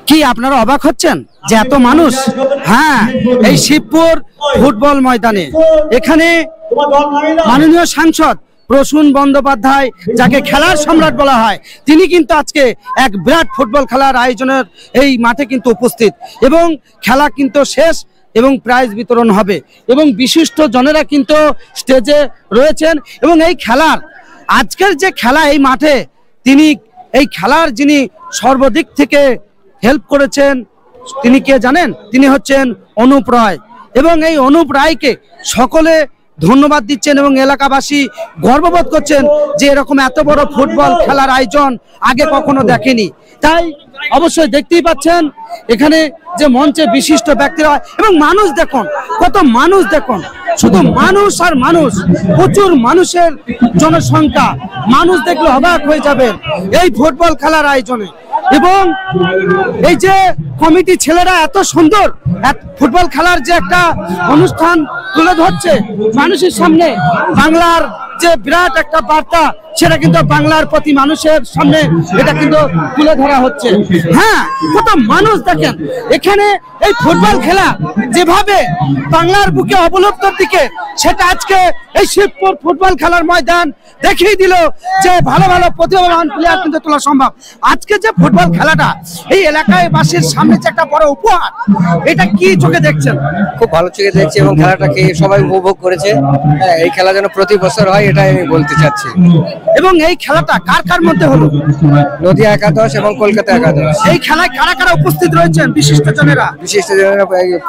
কি আপনারা অবাক হচ্ছেন যে এত মানুষ? হ্যাঁ, এই শিবপুর ফুটবল ময়দানে এখানে মাননীয় সাংসদ প্রসূন বন্দ্যোপাধ্যায়, যাকে খেলার সম্রাট বলা হয়, তিনি কিন্তু আজকে এক বিরাট ফুটবল খেলার আয়োজনের এই মাঠে কিন্তু উপস্থিত এবং খেলা কিন্তু শেষ এবং প্রাইজ বিতরণ হবে এবং বিশিষ্ট জনেরা কিন্তু স্টেজে রয়েছেন এবং এই খেলার আজকের যে খেলা এই মাঠে তিনি এই খেলার যিনি সর্বদিক থেকে হেল্প করেছেন তিনি কে জানেন? তিনি হচ্ছেন অনুপ রায় এবং এই অনুপ রায়কে সকলে ধন্যবাদ দিচ্ছেন এবং এলাকাবাসী গর্ববোধ করছেন যে এরকম এত বড় ফুটবল খেলার আয়োজন আগে কখনো দেখেনি। তাই অবশ্যই দেখতেই পাচ্ছেন এখানে যে মঞ্চে বিশিষ্ট ব্যক্তিরা এবং মানুষ দেখুন, কত মানুষ দেখুন, শুধু মানুষ আর মানুষ, প্রচুর মানুষের জনসংখ্যা, মানুষ দেখলে অবাক হয়ে যাবেন এই ফুটবল খেলার আয়োজনে। এবং এই যে কমিটি ছেলেরা এত সুন্দর ফুটবল খেলার যে একটা অনুষ্ঠান তুলে ধরছে মানুষের সামনে, বাংলার যে বিরাট একটা বার্তা সেটা কিন্তু বাংলার প্রতি মানুষের সামনে এটা কিন্তু তুলে ধরা হচ্ছে। হ্যাঁ, কত মানুষ দেখেন এখানে এই ফুটবল খেলা যেভাবে বাংলার বুকে অবলুপ্তর দিকে, সেটা আজকে এই শিবপুর ফুটবল খেলার ময়দান দেখিয়ে দিল যে ভালো ভালো প্রতিভাবান প্লেয়ার কিন্তু তোলা সম্ভব। আজকে যে ফুটবল খেলাটা এই এলাকায় বাসীর সামনে যে একটা বড় উপহার, এটা কি চোখে দেখছেন? খুব ভালো চোখে দেখছি এবং খেলাটাকে সবাই উপভোগ করেছে। এই খেলা যেন প্রতি বছর হয় এটাই আমি বলতে চাচ্ছি। এবং এই খেলাটা কার কার মধ্যে হলো? নদিয়া একাদশ এবং কলকাতা একাদশ। এই খেলায় কারা কারা উপস্থিত রয়েছেন? বিশিষ্ট জনেরা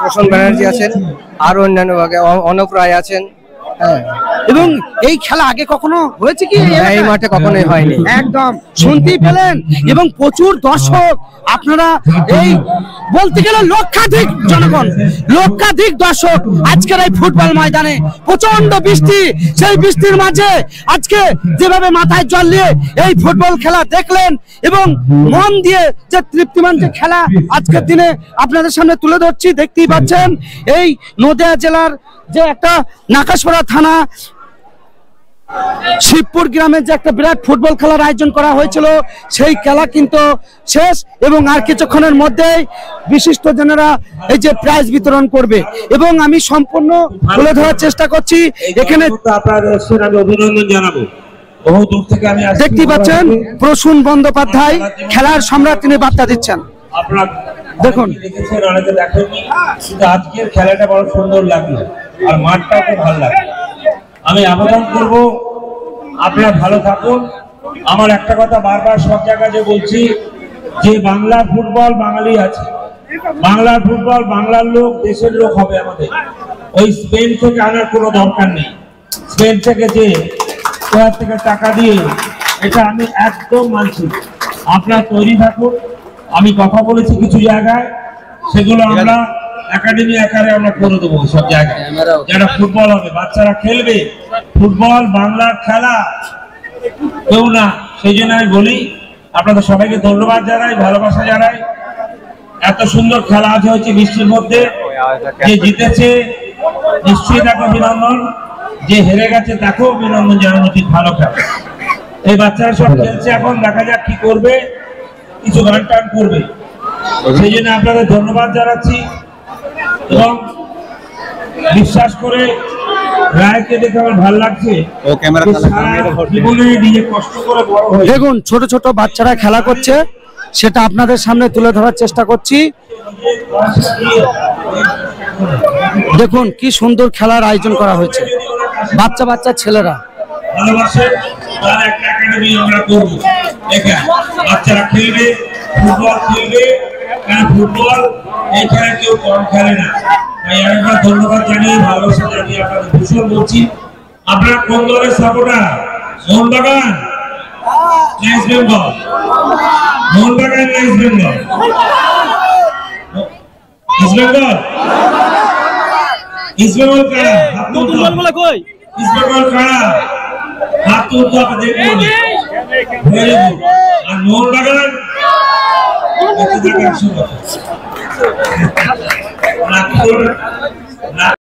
প্রসূন ব্যানার্জি আছেন, আর অন্যান্য অনুপ রায় আছেন। এবং এই খেলা আগে কখনো হয়েছে কি? এই মাঠে কখনোই হয়নি। একদম শুনতেই পেলেন এবং প্রচুর দর্শক, আপনারা এই বলতে গেলে লক্ষাধিক জনগণ, লক্ষাধিক দর্শক আজকের এই ফুটবল ময়দানে। প্রচন্ড বৃষ্টি, সেই বৃষ্টির মাঝে আজকে যেভাবে মাথায় জল নিয়ে এই ফুটবল খেলা দেখলেন এবং মন দিয়ে যে তৃপ্তিমান যে খেলা আজকের দিনে আপনাদের সামনে তুলে ধরছি, দেখতেই পাচ্ছেন এই নদিয়া জেলার যে একটা নাকাশপাড়া থানা শিবপুর গ্রামের যে একটা বিরাট ফুটবল খেলার আয়োজন করা হয়েছিল, সেই খেলা কিন্তু শেষ এবং আর কিছুক্ষণের মধ্যেই বিশিষ্ট জনেরা এই যে প্রাইজ বিতরণ করবে এবং আমি সম্পূর্ণ তুলে ধরার চেষ্টা করছি। এখানে অভিনন্দন জানাবো, বহু দূর থেকে আমি দেখতে পাচ্ছেন প্রসূন বন্দ্যোপাধ্যায় খেলার সম্রাট, তিনি বার্তা দিচ্ছেন। দেখুন, আজকের খেলাটা বড় সুন্দর লাগলো আর মাঠটাও খুব ভালো লাগলো। আমি আবেদন করব আপনারা ভালো থাকুন। আমার একটা কথা বারবার সব জায়গায় বলছি যে বাংলার ফুটবল বাঙালি আছে, বাংলার ফুটবল বাংলার লোক, দেশের লোক হবে আমাদের। ওই স্পেন থেকে আনার কোনো দরকার নেই। স্পেন থেকে যে কোথা থেকে টাকা দিয়ে, এটা আমি একদম মানছি। আপনারা তৈরি থাকুন। আমি কথা বলেছি কিছু জায়গায়, সেগুলো আমরা একাডেমি আকারে আমরা করে দেবো সব জায়গায়, যারা ফুটবল হবে, বাচ্চারা খেলবে ফুটবল, বাংলার খেলা কেউ না। সেই জন্য আমি বলি আপনাদের সবাইকে ধন্যবাদ জানাই, ভালোবাসা জানাই। এত সুন্দর খেলা আজ হয়েছে বৃষ্টির মধ্যে। যে জিতেছে নিশ্চয়ই তাকে অভিনন্দন, যে হেরে গেছে তাকেও অভিনন্দন জানানো উচিত। ভালো খেলা, এই বাচ্চারা সব খেলছে, এখন দেখা যাক কি করবে, কিছু গান টান করবে। সেই জন্য আপনাদের ধন্যবাদ জানাচ্ছি এবং বিশ্বাস করে রায়কে দেখে আমার ভালো লাগছে। দেখুন ছোট ছোট বাচ্চারা খেলা করছে, সেটা আপনাদের সামনে তুলে ধরার চেষ্টা করছি। দেখুন কি সুন্দর খেলার আয়োজন করা হয়েছে, বাচ্চা বাচ্চা ছেলেরা বাচ্চারা খেলবে, ফুটবল খেলবে। ফুটবল এখানে কেউ কম খেলে না। একবার ধন্যবাদ জানিয়ে, ভালোবাসা জানিয়ে আপনাদের ভীষণ বলছি। আপনারা কোন দলের সাপোর্টার? মোহনবাগান না ইস্ট বেঙ্গল? মোহনবাগান না east Bengal? East Bengal. East Bengal কারা? ইস্ট বেঙ্গল কারা? হাত তুলতে হবে, দেখুন। আর মোহনবাগান